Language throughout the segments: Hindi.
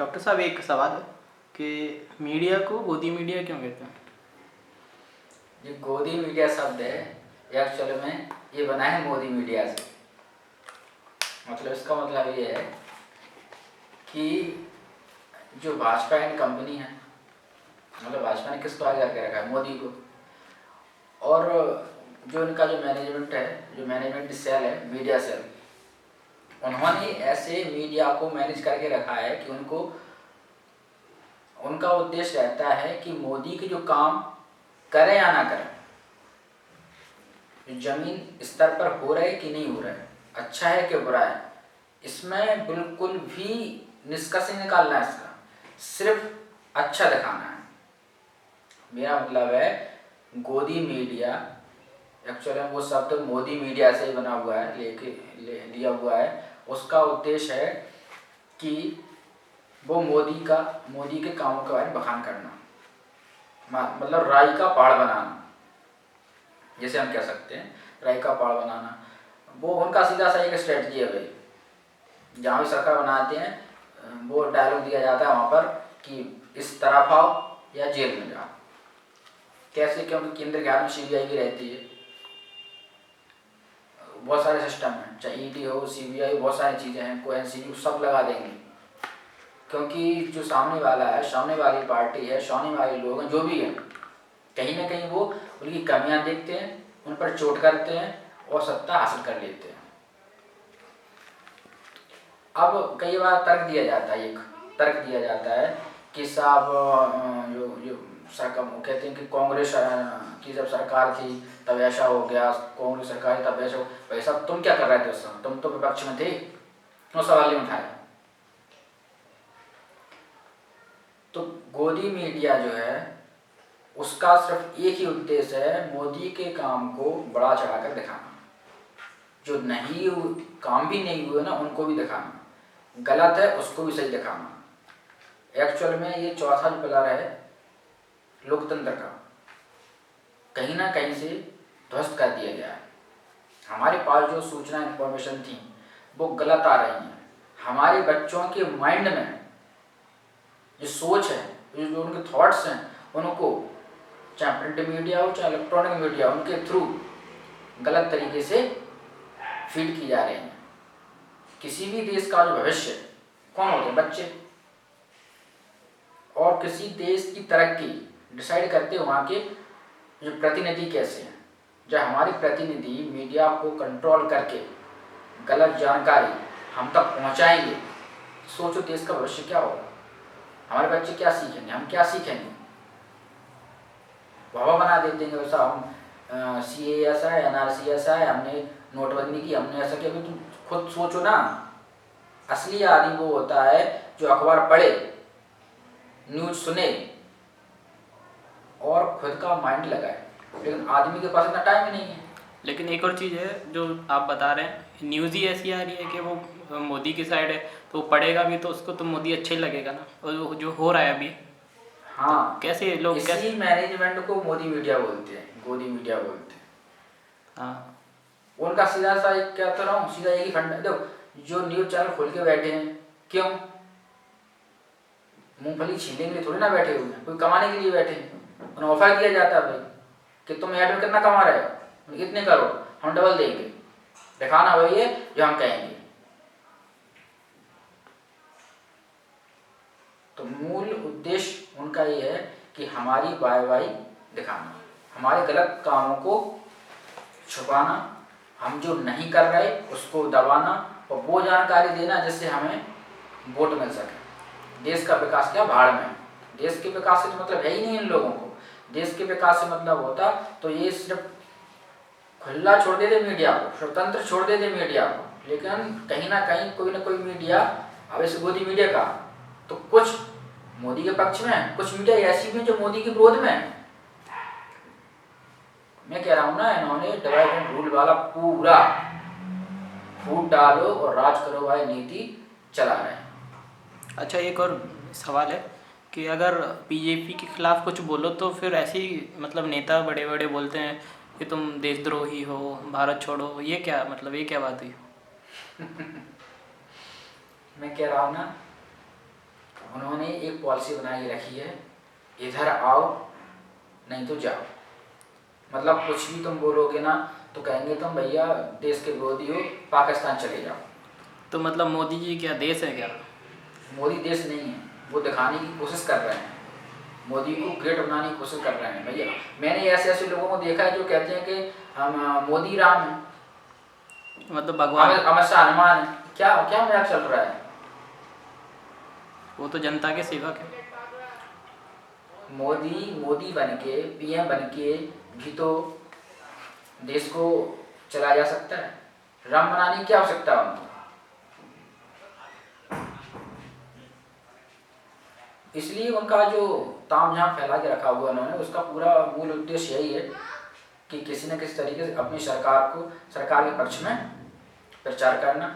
डॉक्टर साहब एक सवाल है कि मीडिया को गोदी मीडिया क्यों कहते हैं? ये गोदी मीडिया शब्द है एक्चुअल में ये बना है मोदी मीडिया से। मतलब इसका मतलब ये है कि जो भाजपा एंड कंपनी है, मतलब भाजपा ने किसको आगे करके रखा है? मोदी को। और जो इनका जो मैनेजमेंट है, जो मैनेजमेंट सेल है, मीडिया सेल, उन्होंने ऐसे मीडिया को मैनेज करके रखा है कि उनका उद्देश्य रहता है कि मोदी के जो काम करें या ना करें, जमीन स्तर पर हो रहा है कि नहीं हो रहा है, अच्छा है कि बुरा है, इसमें बिल्कुल भी निष्कर्ष नहीं निकालना है। इसका सिर्फ अच्छा दिखाना है। मेरा मतलब है गोदी मीडिया एक्चुअली वो शब्द मोदी मीडिया से ही बना हुआ है, लिया हुआ है। उसका उद्देश्य है कि वो मोदी के कामों के बारे में बखान करना, मतलब राई का पहाड़ बनाना, जैसे हम कह सकते हैं राई का पहाड़ बनाना। वो उनका सीधा सा एक स्ट्रेटजी है भाई। जहाँ भी सरकार बनाते हैं वो डायलॉग दिया जाता है वहाँ पर कि इस तरफ आओ या जेल में जाओ। कैसे? क्योंकि केंद्र के हाथ में सीबीआई भी रहती है, बहुत सारे सिस्टम हैं, चाहे ईडी हो, सीबीआई, बहुत सारी चीज़ें हैं, कोई एनसीबी, सब लगा देंगे। क्योंकि जो सामने वाला है, सामने वाली पार्टी है, सामने वाले लोग हैं, जो भी हैं, कहीं ना कहीं वो उनकी कमियां देखते हैं, उन पर चोट करते हैं और सत्ता हासिल कर लेते हैं। अब कई बार तर्क दिया जाता है कि साहब जो सरकार कहते हैं कि कांग्रेस की जब सरकार थी तब ऐसा हो गया, कांग्रेस सरकार तब ऐसा हो। भाई साहब तुम क्या कर रहे थे उस समय? तुम तो विपक्ष में थे, क्यों सवाल नहीं उठाया? तो गोदी मीडिया जो है उसका सिर्फ एक ही उद्देश्य है, मोदी के काम को बढ़ा चढ़ाकर दिखाना। जो काम भी नहीं हुए ना उनको भी दिखाना, गलत है उसको भी सही दिखाना। एक्चुअल में ये चौथा जो पिलर है लोकतंत्र का, कहीं ना कहीं से ध्वस्त कर दिया गया है। हमारे पास जो सूचना इंफॉर्मेशन थी वो गलत आ रही हैं। हमारे बच्चों के माइंड में जो सोच है, जो उनके थॉट्स हैं, उनको चाहे प्रिंट मीडिया हो चाहे इलेक्ट्रॉनिक मीडिया, उनके थ्रू गलत तरीके से फीड की जा रही हैं। किसी भी देश का जो भविष्य कौन होते हैं? बच्चे। और किसी देश की तरक्की डिसाइड करते हैं वहाँ के जो प्रतिनिधि कैसे हैं। जब हमारे प्रतिनिधि मीडिया को कंट्रोल करके गलत जानकारी हम तक पहुँचाएंगे, सोचो देश का भविष्य क्या होगा। हमारे बच्चे क्या सीखेंगे, हम क्या सीखेंगे? वाह बना देते हैं वैसा, हम सीए ऐसा है, एनआरसी ऐसा है, हमने नोटबंदी की, हमने ऐसा किया। तुम खुद सोचो ना, असली आदमी वो होता है जो अखबार पढ़े, न्यूज सुने और खुद का माइंड लगाए, लेकिन आदमी के पास इतना टाइम ही नहीं है। लेकिन एक और चीज़ है जो आप बता रहे हैं, न्यूज़ ही ऐसी आ रही है कि वो मोदी की साइड है, तो वो पढ़ेगा भी तो उसको तो मोदी अच्छा ही लगेगा ना। और जो हो रहा है अभी, हाँ, तो कैसे लोग इसी मैनेजमेंट को मोदी मीडिया बोलते हैं, गोदी मीडिया बोलते हैं। हाँ, उनका सीधा सा एक कहता रहा हूँ, सीधा एक ही फंड। देखो जो न्यूज चैनल खोल के बैठे हैं, क्यों? मूंगफली छीलने के लिए थोड़ी ना बैठे हुए हैं, कोई कमाने के लिए बैठे हैं। उन्हें ऑफर दिया जाता है भाई कि तुम ऐड में कितना कमा रहे हो, इतने करो, हम डबल देंगे, दिखाना वही है जो हम कहेंगे। तो मूल उद्देश्य उनका ये है कि हमारी वाई दिखाना, हमारे गलत कामों को छुपाना, हम जो नहीं कर रहे उसको दबाना और वो जानकारी देना जिससे हमें वोट मिल सके। देश का विकास क्या भाड़ में? देश के विकास से तो मतलब है ही नहीं इन लोगों को। देश के विकास से मतलब होता तो ये सिर्फ खुला छोड़ देते मीडिया को, स्वतंत्र छोड़ देते मीडिया को। लेकिन कहीं ना कहीं कोई ना कोई मीडिया, अब इस गोदी मीडिया का तो कुछ मोदी के पक्ष में, कुछ मीडिया ऐसी भी जो मोदी के विरोध में। मैं कह रहा हूँ ना, इन्होंने डिवाइड एंड रूल वाला पूरा फूट डालो और राज करो वाली नीति चला रहे हैं। अच्छा एक और सवाल है कि अगर बीजेपी के खिलाफ कुछ बोलो तो फिर ऐसे ही मतलब नेता बड़े बड़े बोलते हैं कि तुम देशद्रोही हो, भारत छोड़ो, ये क्या मतलब, ये क्या बात हुई? मैं कह रहा हूँ ना, उन्होंने एक पॉलिसी बनाई रखी है, इधर आओ नहीं तो जाओ। मतलब कुछ भी तुम बोलोगे ना तो कहेंगे तुम भैया देश के विरोधी हो, पाकिस्तान चले जाओ। तो मतलब मोदी जी क्या देश है क्या? मोदी देश नहीं है, वो दिखाने की कोशिश कर रहे हैं, मोदी को ग्रेट बनाने की कोशिश कर रहे हैं भैया। मैंने ऐसे ऐसे लोगों को देखा है जो कहते हैं कि हम मोदी राम है, मतलब भगवान। अमित शाह हनुमान है। क्या क्या मजाक चल रहा है? वो तो जनता के सेवक है। मोदी बन के, पीएम बन के भी तो देश को चलाया जा सकता है। राम बनाने की क्या आवश्यकता है उनको? इसलिए उनका जो तामझाम फैला के रखा हुआ उन्होंने, उसका पूरा मूल उद्देश्य यही है कि किसी न किसी तरीके से अपनी सरकार के पक्ष में प्रचार करना।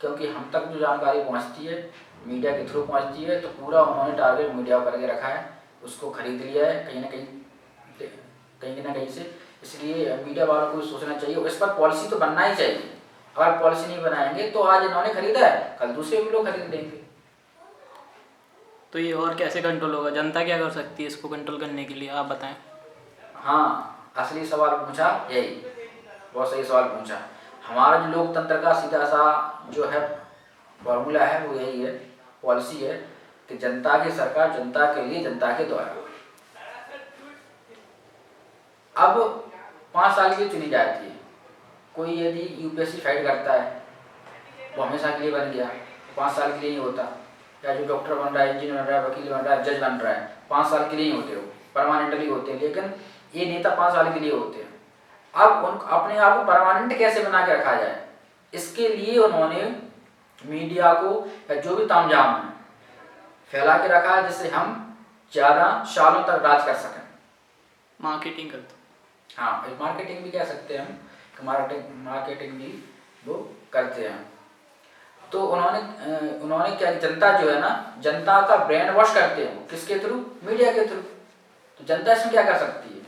क्योंकि हम तक जो जानकारी पहुंचती है मीडिया के थ्रू पहुंचती है, तो पूरा उन्होंने टारगेट मीडिया पर करके रखा है, उसको खरीद लिया है कहीं ना कहीं से। इसलिए मीडिया वालों को सोचना चाहिए, इस पर पॉलिसी तो बनना ही चाहिए। अगर पॉलिसी नहीं बनाएंगे तो आज इन्होंने खरीदा है, कल दूसरे भी लोग खरीद लेंगे। तो ये और कैसे कंट्रोल होगा? जनता क्या कर सकती है इसको कंट्रोल करने के लिए, आप बताएं। हाँ, असली सवाल पूछा यही, बहुत सही सवाल पूछा। हमारा जो लोकतंत्र का सीधा सा जो है फॉर्मूला है वो यही है, पॉलिसी है कि जनता की सरकार, जनता के लिए, जनता के द्वारा। अब 5 साल के लिए चुनी जाती है। कोई यदि यूपीएससी फाइट करता है वो हमेशा के लिए बन गया, 5 साल के लिए ही होता। या जो डॉक्टर बन रहा है, इंजीनियर बन रहा है, वकील बन रहा है, जज बन रहा है, 5 साल के लिए ही होते हो, परमानेंटली होते हैं। लेकिन ये नेता 5 साल के लिए होते हैं। अब उन अपने आप को परमानेंट कैसे बना के रखा जाए, इसके लिए उन्होंने मीडिया को या जो भी तामझाम है फैला के रखा है, जिससे हम ज़्यादा सालों तक राज कर सकें। मार्केटिंग करते। हाँ, मार्केटिंग भी कह सकते हैं हम, मार्केटिंग भी वो करते हैं। तो उन्होंने क्या, जनता जो है ना, जनता का ब्रेन वॉश करते हैं। किसके थ्रू? मीडिया के थ्रू। तो जनता इसमें क्या कर सकती है?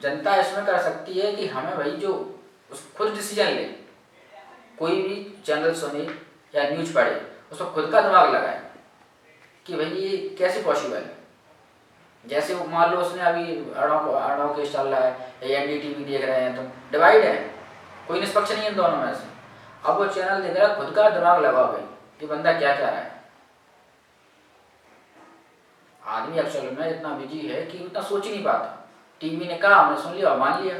जनता इसमें कर सकती है कि हमें भाई जो खुद डिसीजन ले, कोई भी चैनल सुने या न्यूज पढ़े, उसमें खुद का दिमाग लगाए कि भाई ये कैसे पॉसिबल है। जैसे वो मान लो उसने अभी अड़ाव केस चल रहा है या एनडीटीवी देख रहे हैं, तो डिवाइड है, कोई निष्पक्ष नहीं है इन दोनों में से। अब वो चैनल देख रहा है, खुद का दिमाग लगाओ भाई कि बंदा क्या क्या रहा है। आदमी एक्चुअल में इतना बिजी है कि उतना सोच ही नहीं पाता। टीवी ने कहा, हमने सुन लिया और मान लिया।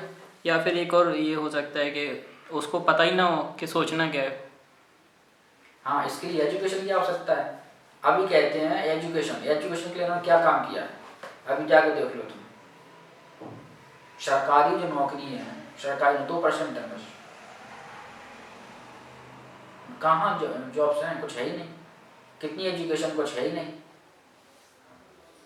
या फिर एक और ये हो सकता है कि उसको पता ही ना हो कि सोचना क्या है। हाँ, इसके लिए एजुकेशन की आवश्यकता है। अभी कहते हैं एजुकेशन के लिए उन्होंने क्या काम किया है, अभी जाके देख लो तुम। सरकारी जो नौकरी है, सरकारी 2% है बस। कहाँ जॉब्स हैं? कुछ है ही नहीं। कितनी एजुकेशन? कुछ है ही नहीं।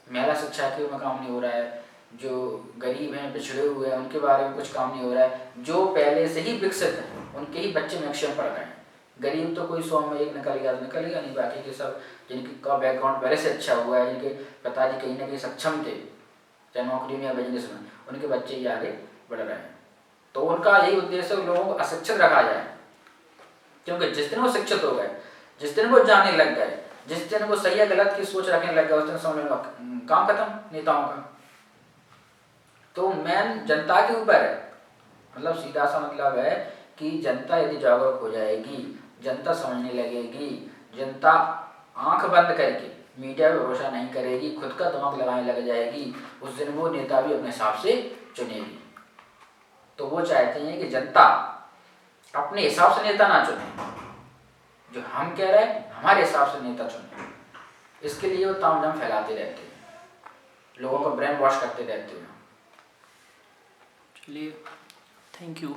महिला शिक्षा के में काम नहीं हो रहा है। जो गरीब हैं, पिछड़े हुए हैं, उनके बारे में कुछ काम नहीं हो रहा है। जो पहले से ही विकसित हैं उनके ही बच्चे मैक्सिमम पढ़ रहे हैं। गरीब तो कोई 100 में 1 निकलेगा तो निकलेगा नहीं। बाकी के सब जिनका बैकग्राउंड पहले से अच्छा हुआ है, जिनके पिताजी कहीं ना कहीं सक्षम थे, चाहे नौकरी में या बिजनेस में, उनके बच्चे ही आगे बढ़ रहे हैं। तो उनका यही उद्देश्य है, लोगों को अशिक्षित रखा जाए। क्योंकि जिस दिन वो शिक्षित हो गए, जिस दिन वो जानने लग गए, जिस दिन वो सही या गलत की सोच रखने लग गए, उस दिन समझ लो काम खत्म नेताओं का। तो मेन जनता के ऊपर है। मतलब सीधा सा मतलब है कि जनता यदि जागरूक हो जाएगी, जनता समझने लगेगी, जनता आंख बंद करके मीडिया पर भरोसा नहीं करेगी, खुद का दिमाग लगाने लग जाएगी, उस दिन वो नेता भी अपने हिसाब से चुनेगी। तो वो चाहते हैं कि जनता अपने हिसाब से नेता ना चुने, जो हम कह रहे हैं हमारे हिसाब से नेता चुने। इसके लिए वो तामझाम फैलाते रहते हैं, लोगों को ब्रेन वॉश करते रहते हैं। चलिए, थैंक यू।